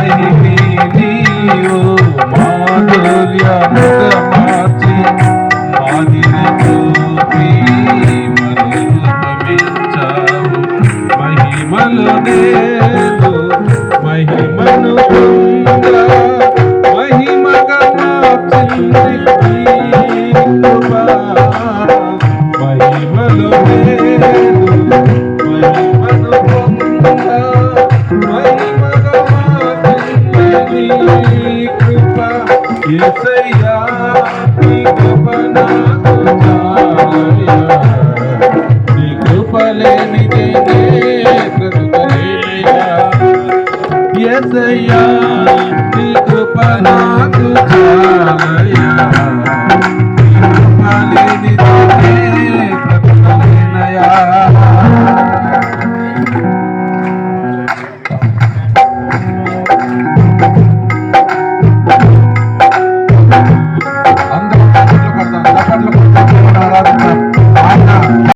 మహిమి నీవు మాధుర్యముగా మార్చి మాదిరి చూపి మరి రూపమిచ్చావు. మహిమలు నేను మహిమను పొందా మహిమగా మార్చింది నీ కృప. మహిమలు నేను మహిమను పొందా మహిమగా మార్చింది నీ కృప. యేసయ్యా నీ కృప నాకు చాలయ్యా, నీ కృప లేనిదే నే బ్రతుకలేనయ్యా. యేసయ్యా నీ కృప నాకు చాలయ్యా, నీ కృప లేనిదే నే బ్రతుకలేనయ్యా.